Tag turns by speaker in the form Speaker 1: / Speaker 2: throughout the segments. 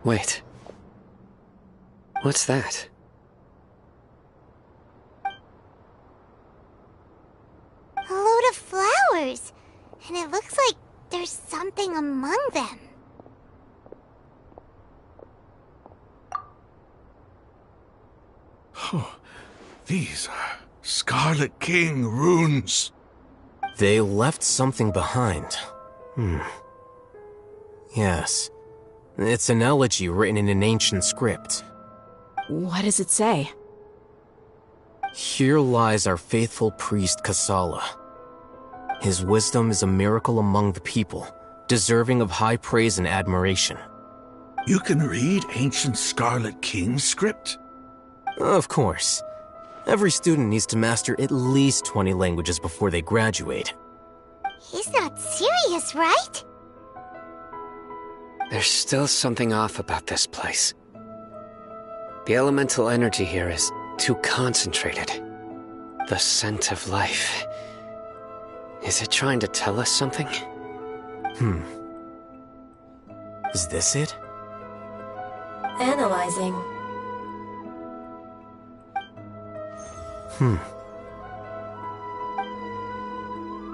Speaker 1: Wait. What's that?
Speaker 2: A load of flowers. And it looks like there's something among them.
Speaker 3: Oh, these are Scarlet King runes.
Speaker 4: They left something behind. Yes. It's an elegy written in an ancient script.
Speaker 5: What does it say?
Speaker 4: Here lies our faithful priest Kasala. His wisdom is a miracle among the people, deserving of high praise and admiration.
Speaker 3: You can read ancient Scarlet King script?
Speaker 4: Of course. Every student needs to master at least 20 languages before they graduate.
Speaker 2: He's not serious, right?
Speaker 1: There's still something off about this place. The elemental energy here is too concentrated. The scent of life. Is it trying to tell us something?
Speaker 4: Is this it?
Speaker 6: Analyzing.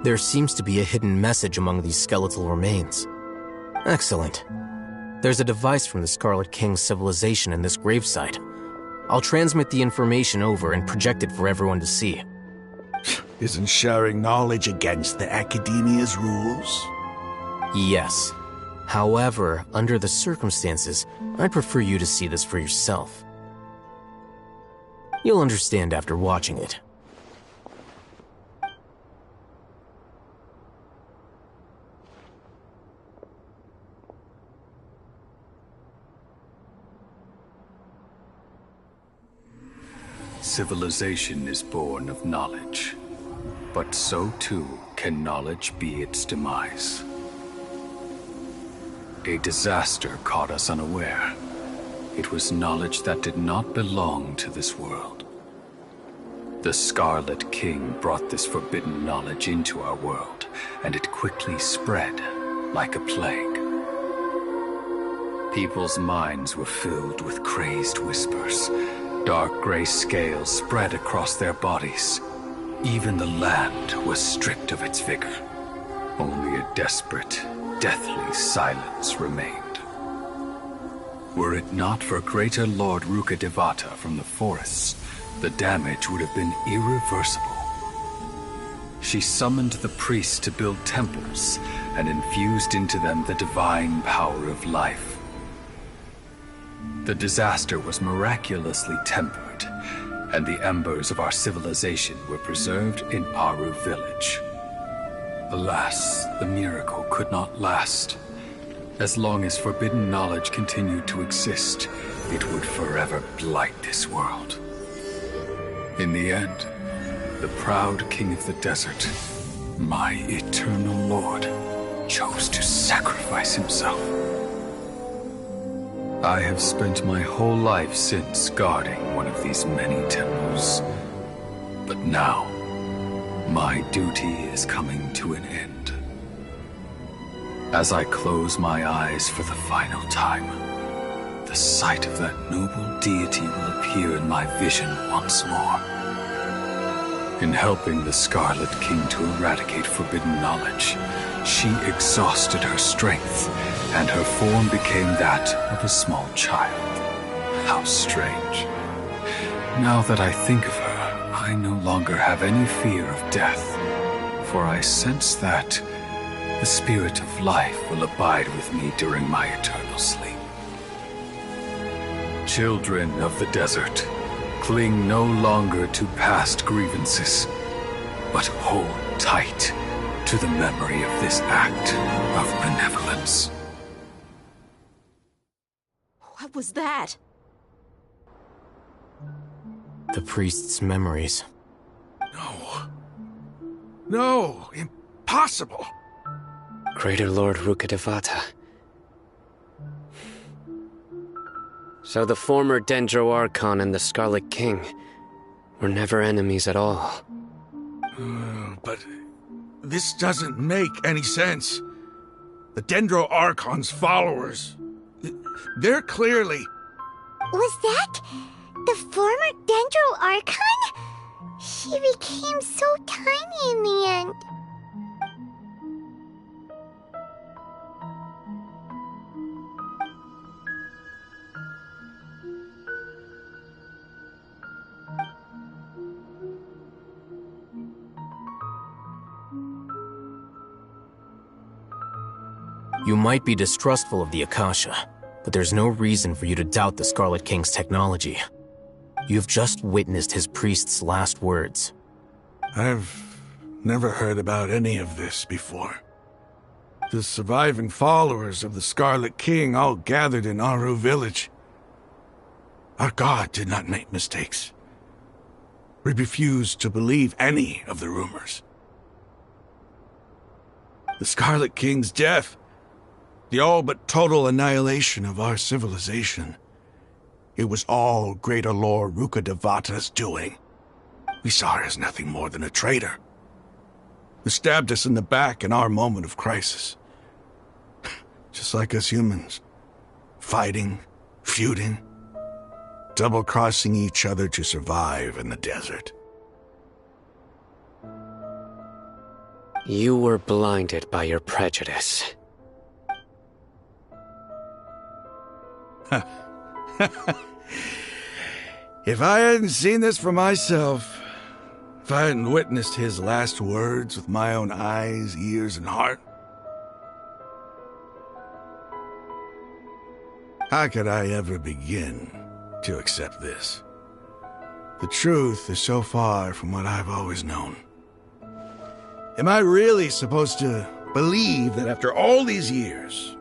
Speaker 4: There seems to be a hidden message among these skeletal remains. Excellent. There's a device from the Scarlet King's civilization in this gravesite. I'll transmit the information over and project it for everyone to see.
Speaker 3: Isn't sharing knowledge against the Academia's rules?
Speaker 4: Yes. However, under the circumstances, I'd prefer you to see this for yourself. You'll understand after watching it.
Speaker 7: Civilization is born of knowledge, but so too can knowledge be its demise. A disaster caught us unaware. It was knowledge that did not belong to this world. The Scarlet King brought this forbidden knowledge into our world, and it quickly spread like a plague. People's minds were filled with crazed whispers. Dark gray scales spread across their bodies. Even the land was stripped of its vigor. Only a desperate, deathly silence remained. Were it not for greater Lord Rukkhadevata from the forests, the damage would have been irreversible. She summoned the priests to build temples and infused into them the divine power of life. The disaster was miraculously tempered, and the embers of our civilization were preserved in Aru village. Alas, the miracle could not last. As long as forbidden knowledge continued to exist, it would forever blight this world. In the end, the proud king of the desert, my eternal lord, chose to sacrifice himself. I have spent my whole life since guarding one of these many temples. But now, my duty is coming to an end. As I close my eyes for the final time, the sight of that noble deity will appear in my vision once more. In helping the Scarlet King to eradicate forbidden knowledge, she exhausted her strength, and her form became that of a small child. How strange. Now that I think of her, I no longer have any fear of death, for I sense that the spirit of life will abide with me during my eternal sleep. Children of the desert, cling no longer to past grievances, but hold tight to the memory of this act of benevolence.
Speaker 5: What was that?
Speaker 4: The priest's memories.
Speaker 3: No. No, impossible.
Speaker 1: Greater Lord Rukkhadevata. So the former Dendro Archon and the Scarlet King were never enemies at all.
Speaker 3: But this doesn't make any sense. The Dendro Archon's followers, they're clearly...
Speaker 2: Was that the former Dendro Archon? She became so tiny in the end.
Speaker 4: You might be distrustful of the Akasha, but there's no reason for you to doubt the Scarlet King's technology. You've just witnessed his priest's last words.
Speaker 3: I've never heard about any of this before. The surviving followers of the Scarlet King all gathered in Aru village. Our god did not make mistakes. We refused to believe any of the rumors. The Scarlet King's death, the all but total annihilation of our civilization, it was all Greater Lord Rukkhadevata's doing. We saw her as nothing more than a traitor, who stabbed us in the back in our moment of crisis. Just like us humans, fighting, feuding, double-crossing each other to survive in the desert.
Speaker 1: You were blinded by your prejudice.
Speaker 3: If I hadn't seen this for myself, if I hadn't witnessed his last words with my own eyes, ears, and heart, how could I ever begin to accept this? The truth is so far from what I've always known. Am I really supposed to believe that after all these years,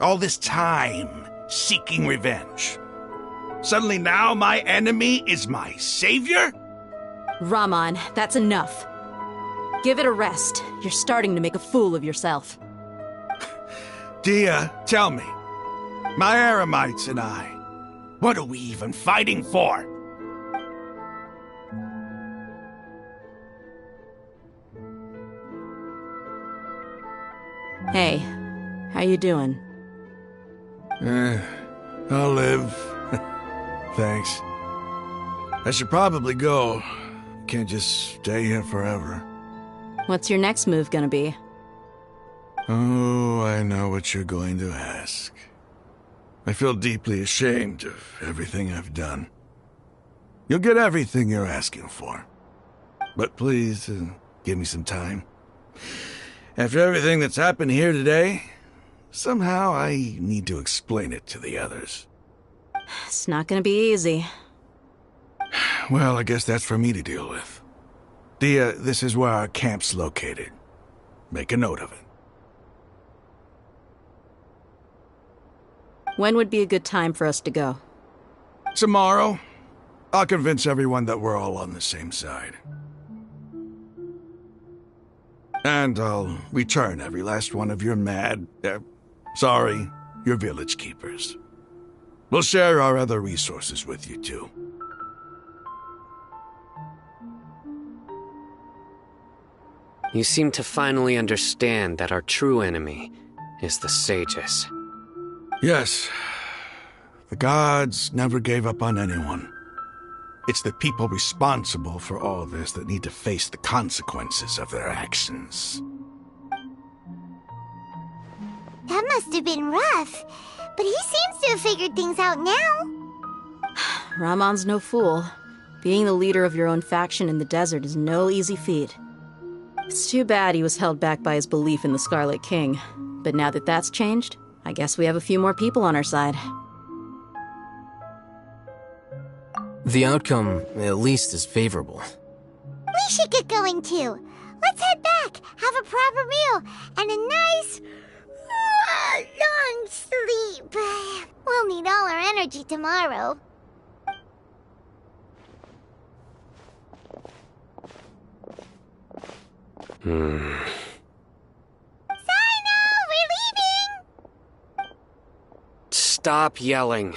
Speaker 3: all this time seeking revenge, suddenly now my enemy is my savior?
Speaker 5: Raman, that's enough. Give it a rest. You're starting to make a fool of yourself.
Speaker 3: Dia, tell me, my Eremites and I, what are we even fighting for?
Speaker 5: Hey, how you doing?
Speaker 3: I'll live. Thanks. I should probably go. Can't just stay here forever.
Speaker 5: What's your next move gonna be?
Speaker 3: Oh, I know what you're going to ask. I feel deeply ashamed of everything I've done. You'll get everything you're asking for. But please, give me some time. After everything that's happened here today, somehow I need to explain it to the others.
Speaker 5: It's not gonna be easy.
Speaker 3: Well, I guess that's for me to deal with. Dia, this is where our camp's located. Make a note of it.
Speaker 5: When would be a good time for us to go?
Speaker 3: Tomorrow, I'll convince everyone that we're all on the same side. And I'll return every last one of your your village keepers. We'll share our other resources with you, too.
Speaker 1: You seem to finally understand that our true enemy is the sages.
Speaker 3: Yes. The gods never gave up on anyone. It's the people responsible for all this that need to face the consequences of their actions.
Speaker 2: That must have been rough, but he seems to have figured things out now.
Speaker 5: Ramon's no fool. Being the leader of your own faction in the desert is no easy feat. It's too bad he was held back by his belief in the Scarlet King. But now that that's changed, I guess we have a few more people on our side.
Speaker 4: The outcome, at least, is favorable.
Speaker 2: We should get going too. Let's head back, have a proper meal, and a nice, long sleep. We'll need all our energy tomorrow. we're leaving!
Speaker 1: Stop yelling.